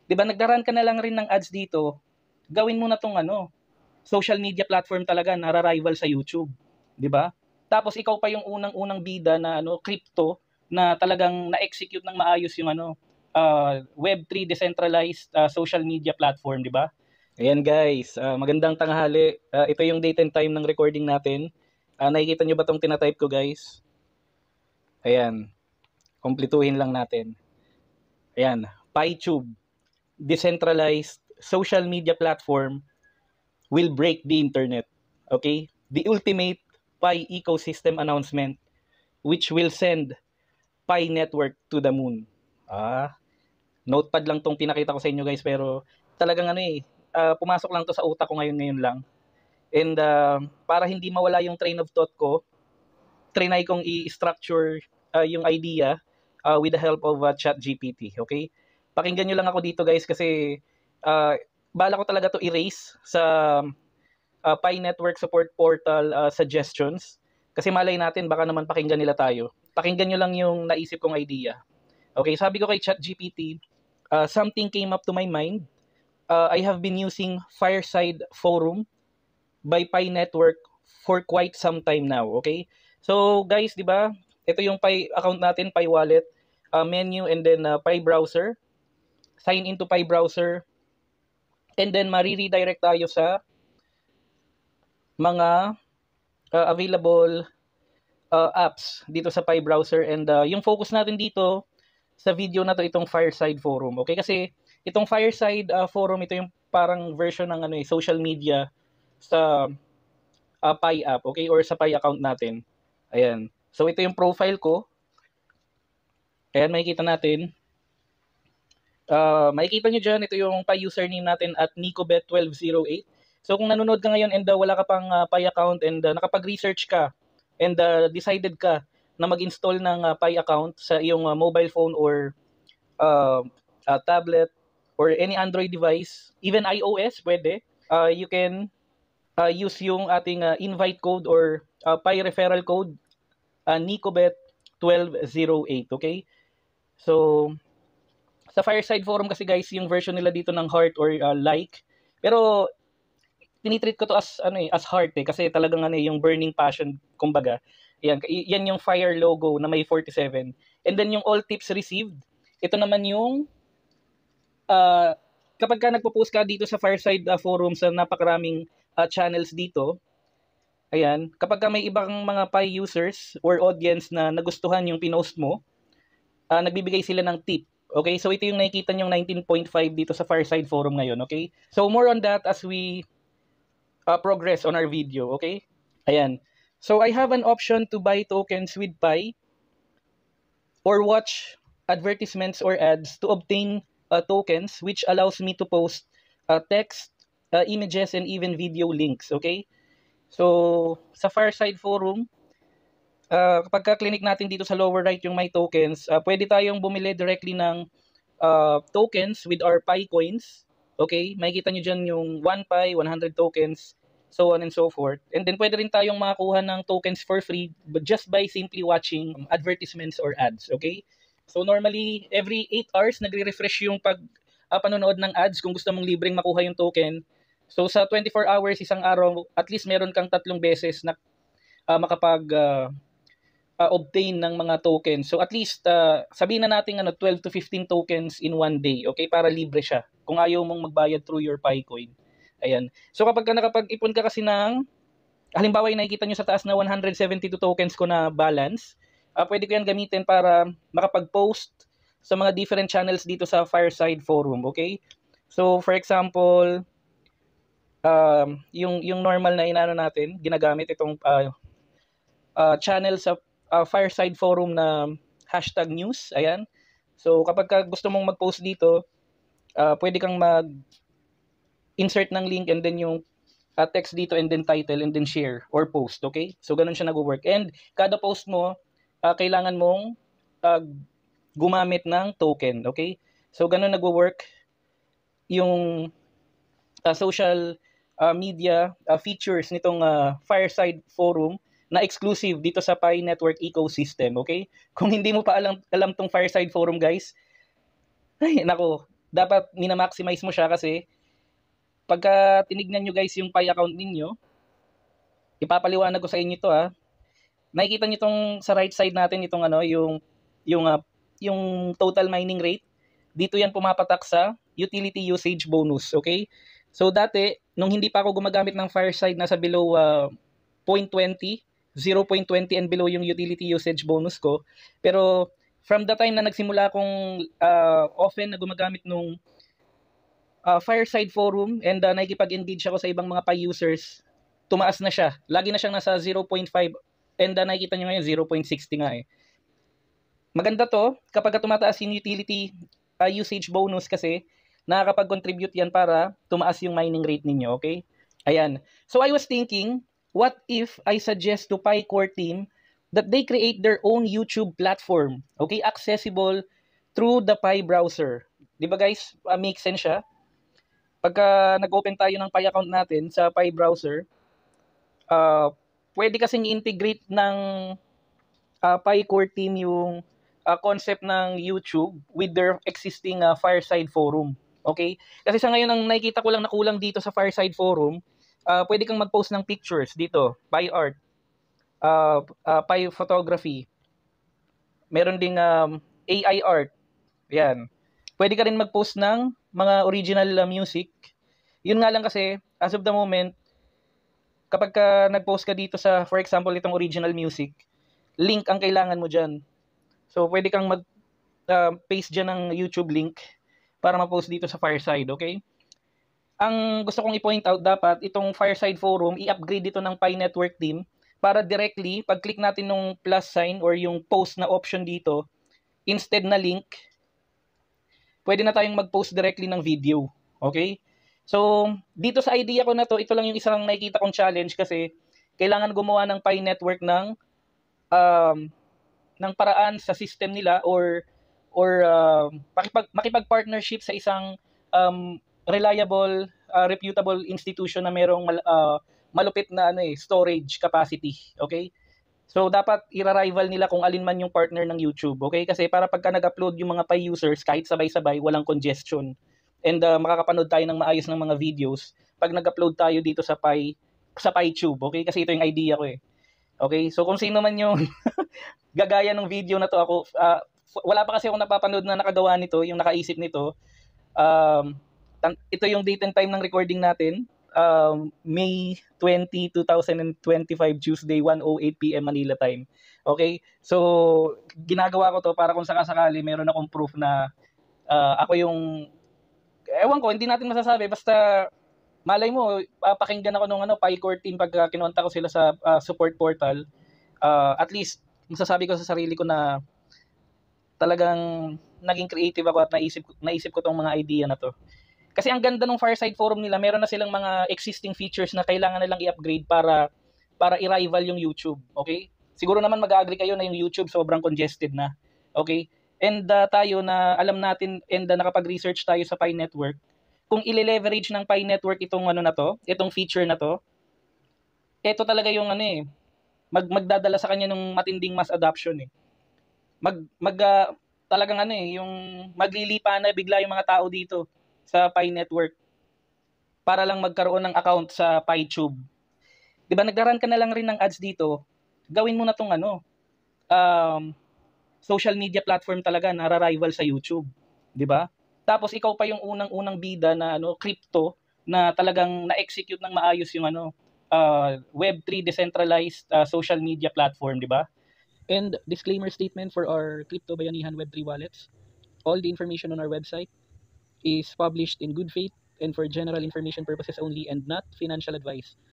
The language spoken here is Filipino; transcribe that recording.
'Di ba, nagdaran ka na lang rin ng ads dito, gawin mo na 'tong ano, social media platform talaga na rival sa YouTube, 'di ba? Tapos ikaw pa yung unang-unang bida na ano, crypto na talagang na-execute ng maayos yung ano, Web3 decentralized social media platform, 'di ba? Ayan guys, magandang tanghali. Ito yung date and time ng recording natin. Nakikita nyo ba tong tinatype ko guys? Ayan, kumpletuhin lang natin. Ayan, PyTube, decentralized social media platform will break the internet. Okay? The ultimate Pi ecosystem announcement which will send Pi network to the moon. Notepad lang tong pinakita ko sa inyo guys, pero talagang ano pumasok lang to sa utak ko ngayon lang. And para hindi mawala yung train of thought ko, trinay kong i-structure yung idea with the help of ChatGPT. Okay? Pakinggan nyo lang ako dito guys kasi bala ko talaga to erase sa Pi Network Support Portal suggestions. Kasi malay natin, baka naman pakinggan nila tayo. Pakinggan nyo lang yung naisip kong idea. Okay, sabi ko kay ChatGPT, something came up to my mind. I have been using Fireside Forum by Pi Network for quite some time now, okay? So guys, 'di ba? Ito yung Pi account natin, Pi wallet, menu and then Pi browser. Sign into Pi browser and then mari-redirect tayo sa mga available apps dito sa Pi browser and yung focus natin dito sa video na to itong Fireside Forum, okay? Kasi itong Fireside Forum, ito yung parang version ng ano social media sa Pi app, okay? Or sa Pi account natin. Ayan. So ito yung profile ko. Ayan, makikita natin. Makikita nyo dyan, ito yung Pi username natin at Nicobet1208. So kung nanonood ka ngayon and wala ka pang Pi account and nakapag-research ka and decided ka na mag-install ng Pi account sa iyong mobile phone or tablet or any Android device, even iOS, pwede. You can use yung ating invite code or Pi referral code, Nicobet1208, okay? So, sa Fireside Forum kasi guys, yung version nila dito ng heart or like. Pero, tinitreat ko to as, as heart kasi talagang yung burning passion, kumbaga. Yan yung fire logo na may 47. And then yung all tips received, ito naman yung kapag ka nagpo-post ka dito sa Fireside Forum sa napakaraming channels dito, ayan, kapag ka may ibang mga Pi users or audience na nagustuhan yung pinost mo, nagbibigay sila ng tip. Okay, so ito yung nakikita nyo 19.5 dito sa Fireside Forum ngayon, okay? So more on that as we progress on our video, okay? Ayan. So I have an option to buy tokens with Pi or watch advertisements or ads to obtain tokens which allows me to post text, images, and even video links, okay? So sa Fireside Forum, kapag ka-clinic natin dito sa lower right yung my tokens, pwede tayong bumili directly ng tokens with our Pi coins. Okay, makikita nyo dyan yung 1 Pi, 100 tokens, so on and so forth. And then pwede rin tayong makakuha ng tokens for free but just by simply watching advertisements or ads. Okay, so normally every 8 hours nagre-refresh yung panonood ng ads kung gusto mong libreng makuha yung token. So sa 24 hours, isang araw, at least meron kang 3 beses na makapag obtain ng mga tokens. So at least sabihin na natin 12 to 15 tokens in one day, okay? Para libre siya. Kung ayaw mong magbayad through your PiCoin. Ayan. So kapag ka nakapag-ipon ka kasi ng halimbawa yung nakikita nyo sa taas na 172 tokens ko na balance, pwede ko yan gamitin para makapag-post sa mga different channels dito sa Fireside Forum, okay? So for example, yung normal na inano natin, ginagamit itong channel sa Fireside Forum na #news. Ayan. So kapag gusto mong mag-post dito, pwede kang mag-insert ng link and then yung text dito and then title and then share or post. Okay? So ganun siya nag-work. And kada post mo, kailangan mong gumamit ng token. Okay? So ganun nag-work yung social media features nitong Fireside Forum na exclusive dito sa Pi Network ecosystem, okay? Kung hindi mo pa alam tong Fireside Forum, guys, ay, nako, dapat minamaximize mo siya kasi pagka tinignan nyo guys yung Pi account ninyo, ipapaliwanag ko sa inyo to ha. Nakikita nyo tong sa right side natin itong ano, yung uh, yung total mining rate. Dito yan pumapatak sa utility usage bonus, okay? So dati, nung hindi pa ako gumagamit ng Fireside, nasa below 0.20, 0.20 and below yung utility usage bonus ko. Pero from the time na nagsimula akong often na gumagamit nung Fireside forum and nakikipag-engage ako sa ibang mga Pi users, tumaas na siya. Lagi na siyang nasa 0.5 and nakikita nyo ngayon 0.60 nga eh. Maganda to kapag tumataas yung utility usage bonus kasi nakakapag-contribute yan para tumaas yung mining rate ninyo, okay? Ayan. So I was thinking, what if I suggest to Pi Core team that they create their own YouTube platform, okay? Accessible through the Pi browser. Di ba guys, make sense siya? Pagka nag-open tayo ng Pi account natin sa Pi browser, pwede kasing integrate ng Pi Core team yung concept ng YouTube with their existing Fireside forum. Okay? Kasi sa ngayon, ang nakikita ko lang na kulang dito sa Fireside forum, pwede kang mag-post ng pictures dito, Pi art, Pi photography, meron ding AI art, yan. Pwede ka rin mag-post ng mga original music. Yun nga lang kasi, as of the moment, kapag ka nag-post ka dito sa, for example, itong original music, link ang kailangan mo dyan. So, pwede kang mag-paste dyan ng YouTube link para ma-post dito sa Fireside, okay? Ang gusto kong i-point out dapat, itong Fireside Forum, i-upgrade dito ng Pi Network team para directly, pag-click natin nung plus sign or yung post na option dito, instead na link, pwede na tayong mag-post directly ng video, okay? So, dito sa idea ko na to, ito lang yung isang nakikita kong challenge kasi kailangan gumawa ng Pi Network ng paraan sa system nila or makipag-partnership sa isang reliable, reputable institution na merong malupit na storage capacity, okay? So dapat ira-rival nila kung alin man yung partner ng YouTube, okay? Kasi para pagka nag-upload yung mga Pi users kahit sabay-sabay, walang congestion. And makakapanood tayo ng maayos ng mga videos pag nag-upload tayo dito sa PiTube, okay? Kasi ito yung idea ko eh. Okay? So kung sino man yung gagaya ng video na to, ako wala pa kasi akong napapanood na nakagawa nito, yung nakaisip nito. Ito yung date and time ng recording natin. May 20, 2025, Tuesday, 1:08 PM Manila time. Okay? So, ginagawa ko to para kung sakasakali meron akong proof na ako yung, ewan ko, hindi natin masasabi, basta malay mo, pakinggan ako nung Pi Core team pag kinonta ko sila sa support portal. At least, masasabi ko sa sarili ko na talagang naging creative ako at naisip ko tong mga idea na to. Kasi ang ganda ng Fireside Forum nila, meron na silang mga existing features na kailangan nilang i-upgrade para i-rival yung YouTube, okay? Siguro naman mag-agree kayo na yung YouTube sobrang congested na, okay? And tayo na alam natin and nakapag-research tayo sa Pi Network, kung ile-leverage ng Pi Network itong itong feature na to, ito talaga yung magdadala sa kanya ng matinding mass adoption eh. Talagang yung maglilipa na bigla yung mga tao dito sa Pi Network para lang magkaroon ng account sa PiTube. 'Di ba, nagdaran ka na lang rin ng ads dito. Gawin mo na tong social media platform talaga na rival sa YouTube, 'di ba? Tapos ikaw pa yung unang bida na crypto na talagang na-execute ng maayos yung Web3 decentralized social media platform, 'di ba? And disclaimer statement for our Crypto Bayanihan Web3 wallets. All the information on our website is published in good faith and for general information purposes only and not financial advice.